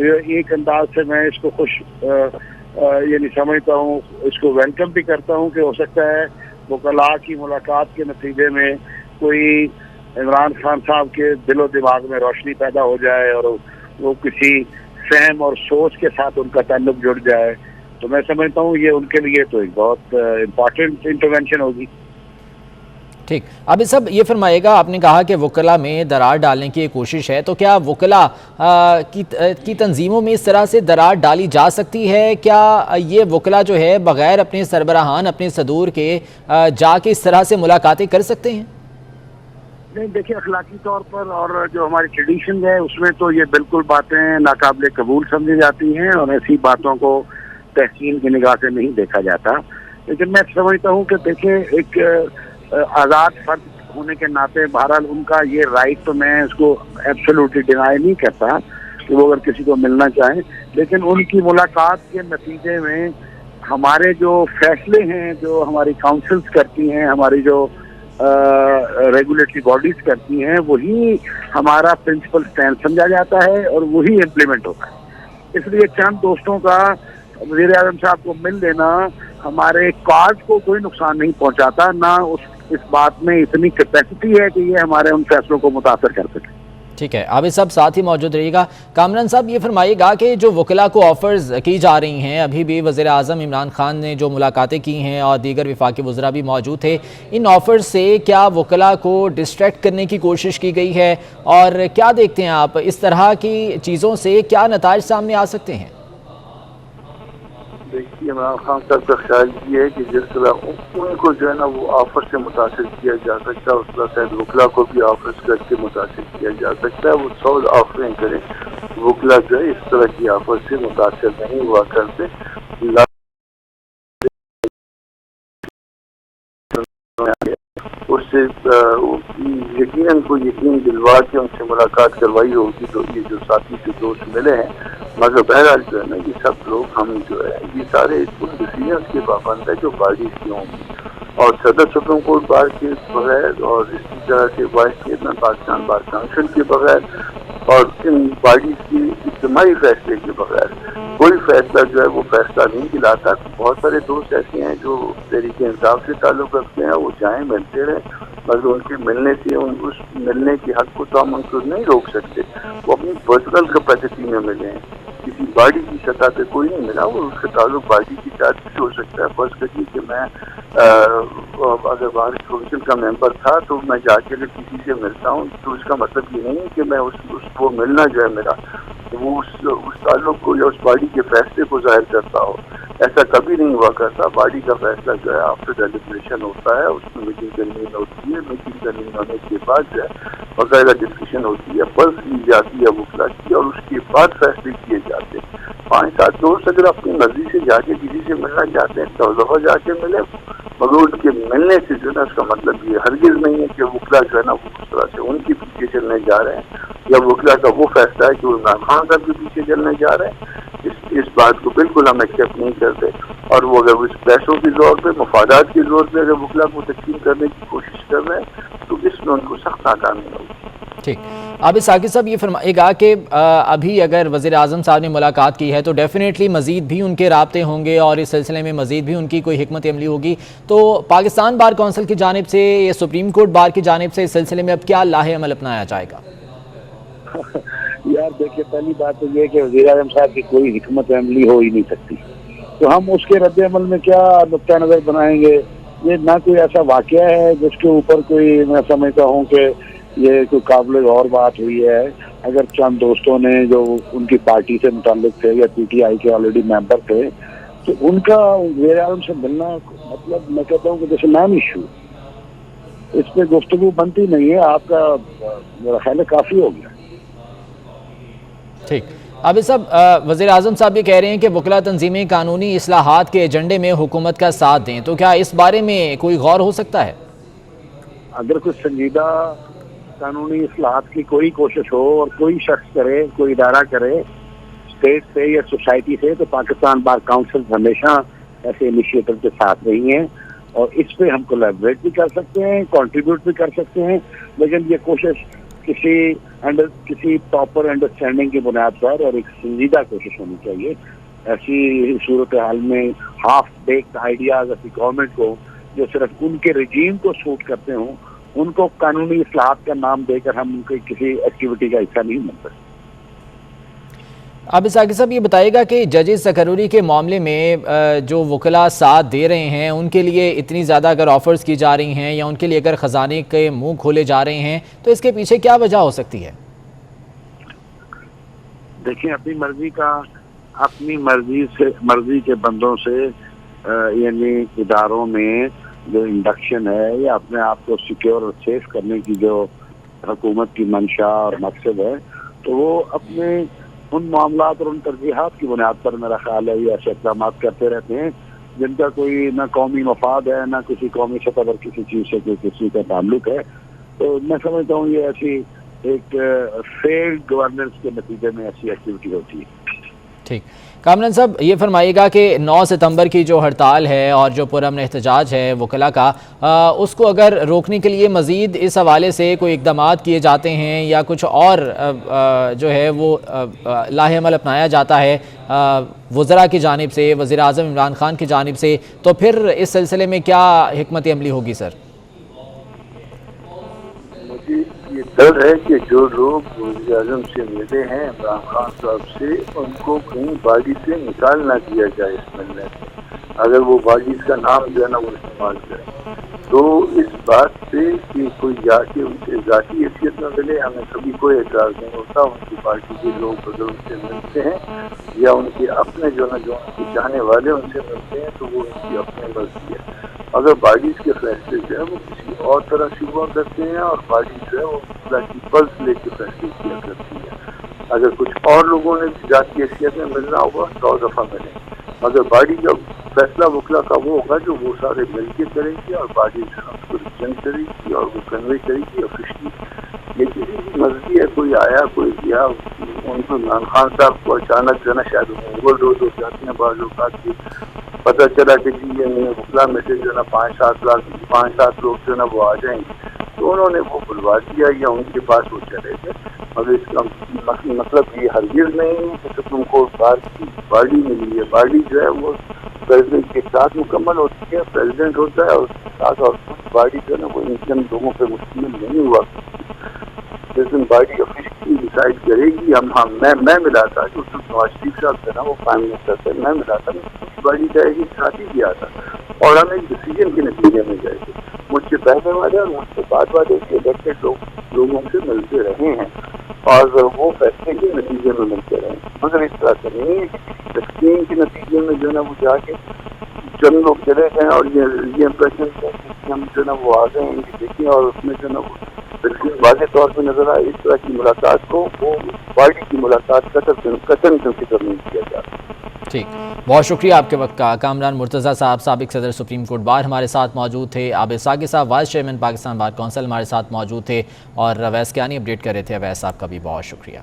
تو ایک انداز سے میں اس کو خوش یعنی سمجھتا ہوں، اس کو ویلکم بھی کرتا ہوں کہ ہو سکتا ہے وکلاء کی ملاقات کے نتیجے میں کوئی عمران خان صاحب کے دل و دماغ میں روشنی پیدا ہو جائے اور وہ کسی فہم اور سوچ کے ساتھ ان کا تعلق جڑ جائے. تو میں سمجھتا ہوں یہ ان کے لیے تو ایک بہت امپورٹنٹ انٹروینشن ہوگی. ٹھیک. اب سب یہ فرمائے گا، آپ نے کہا کہ وکلاء میں درار ڈالنے کی کوشش ہے، تو کیا وکلاء کی تنظیموں میں اس طرح سے درار ڈالی جا سکتی ہے؟ کیا یہ وکلاء جو ہے بغیر اپنے سربراہان اپنے صدور کے جا کے اس طرح سے ملاقاتیں کر سکتے ہیں؟ نہیں دیکھیں، اخلاقی طور پر اور جو ہماری ٹریڈیشن ہے اس میں تو یہ بالکل باتیں ناقابل قبول سمجھی جاتی ہیں اور ایسی باتوں کو تحسین کی نگاہ سے نہیں دیکھا جاتا. لیکن میں سمجھتا ہوں کہ دیکھیں ایک آزاد فرد ہونے کے ناطے بہرحال ان کا یہ رائٹ تو میں اس کو ایبسولوٹلی ڈینائی نہیں کرتا کہ وہ اگر کسی کو ملنا چاہیں، لیکن ان کی ملاقات کے نتیجے میں ہمارے جو فیصلے ہیں جو ہماری کاؤنسلز کرتی ہیں، ہماری جو ریگولیٹری باڈیز کرتی ہیں، وہی ہمارا پرنسپل اسٹینڈ سمجھا جاتا ہے اور وہی امپلیمنٹ ہوتا ہے. اس لیے چند دوستوں کا وزیر اعظم صاحب کو مل لینا ہمارے کاز کو کوئی نقصان نہیں پہنچاتا، نہ اس بات میں اتنی کیپیسٹی ہے کہ یہ ہمارے ان فیصلوں کو متاثر کر سکے. ٹھیک ہے، آپ سب ساتھ ہی موجود رہیے گا. کامران صاحب یہ فرمائیے گا کہ جو وکلاء کو آفرز کی جا رہی ہیں، ابھی بھی وزیر اعظم عمران خان نے جو ملاقاتیں کی ہیں اور دیگر وفاقی وزراء بھی موجود تھے، ان آفرز سے کیا وکلاء کو ڈسٹریکٹ کرنے کی کوشش کی گئی ہے؟ اور کیا دیکھتے ہیں آپ اس طرح کی چیزوں سے کیا نتائج سامنے آ سکتے ہیں؟ دیکھیے، عمران خان صاحب کا خیال یہ ہے کہ جس طرح ان کو جو ہے نا وہ آفر سے متاثر کیا جا سکتا ہے، اس طرح شاید وکلاء کو بھی آفرز کر کے متاثر کیا جا سکتا ہے. وہ 100 آفریں کریں، وکلاء جو ہے اس طرح کی آفر سے متاثر نہیں ہوا کرتے. اس سے یقیناً کو یقین دلوا کے ان سے ملاقات کروائی ہوگی تو یہ جو ساتھی سے دوست ملے ہیں. مگر بہرحال جو ہے نا یہ سب لوگ ہم جو ہے یہ سارے ڈیسیجنس کے پابند ہے جو باڈیز کی ہوں گی، اور صدر سپریم کورٹ بار کے بغیر اور اسی طرح سے vice chairman Pakistan bar council کے بغیر اور ان باڈیز کی اجتماعی فیصلے کے بغیر کوئی فیصلہ جو ہے وہ فیصلہ نہیں دلاتا. بہت سارے دوست ایسے ہیں جو تحریک انصاف سے تعلق رکھتے ہیں، وہ جائیں ملتے رہیں، مگر ان کے ملنے سے اس ملنے کے حق کو تو ہم ان کو نہیں روک سکتے. وہ اپنی پرسنل کیپیسٹی میں ملے ہیں، کسی باڈی کی سطح پہ کوئی نہیں ملا. وہ اس کا تعلق باڈی کی ساتھ بھی ہو سکتا ہے. فرض کریے کہ میں اگر وہاں کونسل کا ممبر تھا تو میں جا کے اگر کسی سے ملتا ہوں تو اس کا مطلب یہ نہیں ہے کہ میں اس کو ملنا جو ہے میرا وہ اس تعلق کو یا اس باڈی کے فیصلے کو ظاہر کرتا ہو. ایسا کبھی نہیں ہوا کرتا. باڈی کا فیصلہ جو ہے آفٹر ڈیلیبریشن ہوتا ہے، اس میں میٹنگ کنوین ہوتی ہے، میٹنگ کنوین ہونے کے بعد جو ہے باقاعدہ ڈسکشن ہوتی ہے، پلس لی جاتی ہے وکلاء کی اور اس کے بعد فیصلے کیے جاتے ہیں. 5-7 دوست اگر اپنی مرضی سے جا کے کسی سے ملنا چاہتے ہیں تو دفعہ جا کے ملے، مگر ان کے ملنے سے جو ہے نا اس کا مطلب یہ ہرگز نہیں ہے کہ وکلاء جو ہے نا اس طرح سے ان کے پیچھے چلنے جا رہے ہیں یا وکلاء کا وہ فیصلہ ہے کہ وہ عمران خان صاحب کے پیچھے چلنے جا رہے ہیں. اس بات کو بالکل ہم ایکسیپٹ نہیں کرتے. اور وہ اگر اس پیسوں کے زور پہ، مفادات کے زور پہ اگر وکلاء کو تقسیم کرنے کی کوشش کر رہے ہیں تو اس میں ان کو سخت ناکامی ہوگی. ٹھیک. عابد ثاقب صاحب یہ فرمائے گا کہ ابھی اگر وزیر اعظم صاحب نے ملاقات کی ہے تو ڈیفینیٹلی مزید بھی ان کے رابطے ہوں گے اور اس سلسلے میں مزید بھی ان کی کوئی حکمت عملی ہوگی. تو پاکستان بار کونسل کی جانب سے یا سپریم کورٹ بار کی جانب سے اس سلسلے میں اب کیا لاہ عمل اپنایا جائے گا؟ یار دیکھیے، پہلی بات تو یہ کہ وزیر اعظم صاحب کی کوئی حکمت عملی ہو ہی نہیں سکتی، تو ہم اس کے رد عمل میں کیا نقطہ نظر بنائیں گے؟ یہ نہ کوئی ایسا واقعہ ہے جس کے اوپر کوئی میں سمجھتا ہوں کہ یہ کوئی قابل غور بات ہوئی ہے. اگر چند دوستوں نے جو ان کی پارٹی سے متعلق تھے یا پی ٹی آئی کے آلریڈی ممبر تھے تو ان کا وزیر اعظم سے ملنا مطلب میں کہتا ہوں کہ جیسے نان ایشو، اس پہ گفتگو بنتی نہیں ہے. آپ کا میرا خیال ہے کافی ہو گیا. ٹھیک. عابد صاحب، وزیر اعظم صاحب یہ کہہ رہے ہیں کہ وکلاء تنظیمیں قانونی اصلاحات کے ایجنڈے میں حکومت کا ساتھ دیں، تو کیا اس بارے میں کوئی غور ہو سکتا ہے؟ اگر کوئی سنجیدہ قانونی اصلاحات کی کوئی کوشش ہو اور کوئی شخص کرے، کوئی ادارہ کرے اسٹیٹ سے یا سوسائٹی سے، تو پاکستان بار کونسل ہمیشہ ایسے انیشیٹو کے ساتھ رہی ہیں اور اس پہ ہم کولیبریٹ بھی کر سکتے ہیں، کنٹریبیوٹ بھی کر سکتے ہیں. لیکن یہ کوشش کسی کسی پراپر انڈرسٹینڈنگ کی بنیاد پر اور ایک سنجیدہ کوشش ہونی چاہیے. ایسی صورتحال میں ہاف بیکڈ آئیڈیاز ایسی گورنمنٹ کو جو صرف ان کے رجیم کو سوٹ کرتے ہوں ان کو قانونی اصلاحات کا نام دے کر ہم ان کے کسی ایکٹیویٹی کا حصہ نہیں بن سکتے. اب اسحاقی صاحب یہ بتائے گا کہ ججز سکروری کے معاملے میں جو وکلاء ساتھ دے رہے ہیں ان کے لیے اتنی زیادہ اگر آفرز کی جا رہی ہیں یا ان کے لیے اگر خزانے کے منہ کھولے جا رہے ہیں تو اس کے پیچھے کیا وجہ ہو سکتی ہے؟ دیکھیں اپنی مرضی کے بندوں سے یعنی اداروں میں جو انڈکشن ہے یا اپنے آپ کو سیکیور اور سیف کرنے کی جو حکومت کی منشا اور مقصد ہے تو وہ اپنے ان معاملات اور ان ترجیحات کی بنیاد پر میرا خیال ہے یہ ایسے اقدامات کرتے رہتے ہیں جن کا کوئی نہ قومی مفاد ہے نہ کسی قومی سطح پر کسی چیز سے کسی کا تعلق ہے. تو میں سمجھتا ہوں یہ ایسی ایک فیلڈ گورننس کے نتیجے میں ایسی ایکٹیویٹی ہوتی ہے. ٹھیک. کامران صاحب یہ فرمائیے گا کہ 9 ستمبر کی جو ہڑتال ہے اور جو پرامن احتجاج ہے وکلاء کا اس کو اگر روکنے کے لیے مزید اس حوالے سے کوئی اقدامات کیے جاتے ہیں یا کچھ اور جو ہے وہ لاہ عمل اپنایا جاتا ہے وزراء کی جانب سے وزیر اعظم عمران خان کی جانب سے تو پھر اس سلسلے میں کیا حکمت عملی ہوگی سر؟ یہ ڈر ہے کہ جو لوگ وزیر اعظم سے ملے ہیں عمران خان صاحب سے ان کو کہیں باڈی سے نکال نہ دیا جائے اس ملنے سے. اگر وہ باڈیز کا نام جو ہے نا وہ استعمال کریں تو اس بات سے کہ کوئی جا کے ان سے ذاتی حیثیت نہ ملے ہمیں کبھی کوئی اعتراض نہیں ہوتا. ان کی پارٹی کے لوگ اگر ان سے ملتے ہیں یا ان کے اپنے جو ان کے چاہنے والے ان سے ملتے ہیں تو وہ ان کی اپنی مرضی ہے. اگر باڈیز کے فیصلے جو ہے وہ کسی اور طرح سے ہوا کرتے ہیں اور باڈیز جو ہے وہ کی پلس لے کے فیصلے کیا کرتی ہے. اگر کچھ اور لوگوں نے ذاتی حیثیت میں ملنا ہوگا 100 دفعہ ملیں. مگر باڈی کا فیصلہ وکلا کا وہ ہوگا جو وہ سارے مل کے کریں گے اور باڈی اس کو ریپرزینٹ کرے گی اور وہ کنوے کرے گی آفیشلی. یہ کسی کی مرضی ہے کوئی آیا کوئی گیا. ان کو عمران خان صاحب کو اچانک جو ہے نا شاید اوور ڈوز ہو جاتے ہیں بعض اوقات کی پتہ چلا کہ جی یہ وکلا میں سے جو ہے نا 5-7 لوگ جو ہے نا وہ آ جائیں گے تو انہوں نے وہ بلوا دیا یا ان کے پاس وہ چلے گئے. مگر اس کا مطلب یہ ہرگز نہیں ہے کہ سپریم کورٹ بار کی باڈی ملی ہے. باڈی جو ہے وہ پریزیڈنٹ کے ساتھ مکمل ہوتی ہے. پریزیڈنٹ ہوتا ہے اور اس کے ساتھ اور باڈی جو ہے نا وہ ان لوگوں پہ مشتمل نہیں ہوا. جس دن باڈی آفیشلی ڈیسائڈ کرے گی میں ملا تھا جو نواز شریف صاحب تھے نا وہ پرائم منسٹر سے میں ملا تھا باڈی جائے گی ساتھ ہی کیا تھا اور ہم ایک ڈیسیجن کے نتیجے میں جائے گی. مجھ سے پہلے والے اور مجھ سے بعد والے کے الیکٹڈ لوگوں سے ملتے رہے ہیں اور وہ فیصلے کے نتیجے میں ملتے رہے ہیں. مگر اس طرح سے نہیں ہے کہ تقسیم کے نتیجے میں جو ہے نا وہ جا کے چند لوگ چلے گئے اور یہ امپریشن ہم جو ہے نا وہ آ گئے ان کی دیکھیں اور اس میں جو ہے نا وہ بالکل واضح طور پہ نظر آئے. اس طرح کی ملاقات کو وہ پارٹی کی ملاقات قطعاً کنسیڈر نہیں کیا جاتا. ٹھیک. بہت شکریہ آپ کے وقت کا. کامران مرتضیٰ صاحب سابق صدر سپریم کورٹ بار ہمارے ساتھ موجود تھے. عابد اسحاقی صاحب vice chairman Pakistan bar council ہمارے ساتھ موجود تھے اور اویس کیانی اپڈیٹ کر رہے تھے. اویس صاحب کا بھی بہت شکریہ.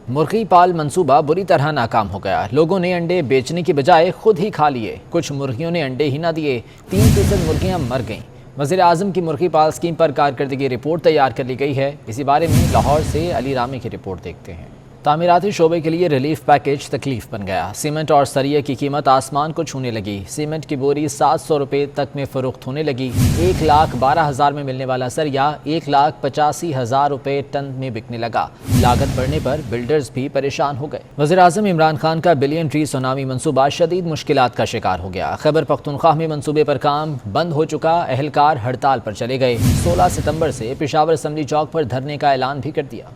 مرغی پال منصوبہ بری طرح ناکام ہو گیا. لوگوں نے انڈے بیچنے کی بجائے خود ہی کھا لیے. کچھ مرغیوں نے انڈے ہی نہ دیے. 3% مرغیاں مر گئیں. وزیر اعظم کی مرغی پال اسکیم پر کارکردگی رپورٹ تیار کر لی گئی ہے. اسی بارے میں لاہور سے علی رامی کی رپورٹ دیکھتے ہیں. تعمیراتی شعبے کے لیے ریلیف پیکیج تکلیف بن گیا. سیمنٹ اور سریے کی قیمت آسمان کو چھونے لگی. سیمنٹ کی بوری 700 روپے تک میں فروخت ہونے لگی. 1,12,000 میں ملنے والا سریا 1,85,000 روپے ٹن میں بکنے لگا. لاگت بڑھنے پر بلڈرز بھی پریشان ہو گئے. وزیر اعظم عمران خان کا بلین ٹری سونامی منصوبہ شدید مشکلات کا شکار ہو گیا. خیبر پختونخوا میں منصوبے پر کام بند ہو چکا. اہلکار ہڑتال پر چلے گئے. 16 ستمبر سے پشاور اسمبلی چوک پر دھرنے کا اعلان بھی کر دیا.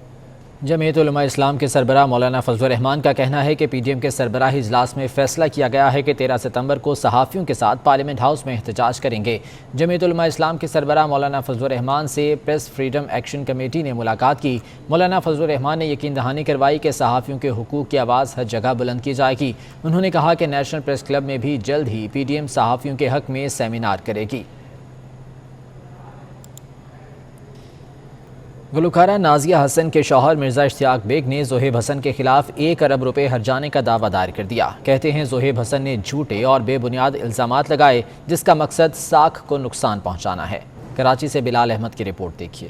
جمعیت علماء اسلام کے سربراہ مولانا فضل الرحمان کا کہنا ہے کہ پی ڈی ایم کے سربراہی اجلاس میں فیصلہ کیا گیا ہے کہ 13 ستمبر کو صحافیوں کے ساتھ پارلیمنٹ ہاؤس میں احتجاج کریں گے. جمعیت علماء اسلام کے سربراہ مولانا فضل الرحمان سے پریس فریڈم ایکشن کمیٹی نے ملاقات کی. مولانا فضل الرحمان نے یقین دہانی کروائی کہ صحافیوں کے حقوق کی آواز ہر جگہ بلند کی جائے گی. انہوں نے کہا کہ نیشنل پریس کلب میں بھی جلد ہی پی ڈی ایم صحافیوں کے حق میں سیمینار کرے گی. گلوکارہ نازیہ حسن کے شوہر مرزا اشتیاق بیگ نے زہیب حسن کے خلاف 1 ارب روپے ہرجانے کا دعویٰ دائر کر دیا. کہتے ہیں زہیب حسن نے جھوٹے اور بے بنیاد الزامات لگائے جس کا مقصد ساکھ کو نقصان پہنچانا ہے. کراچی سے بلال احمد کی رپورٹ دیکھیے.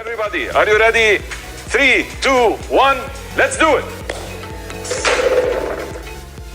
Everybody, are you ready? 3, 2, 1, let's do it.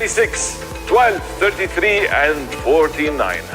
6, 12, 33 and 49.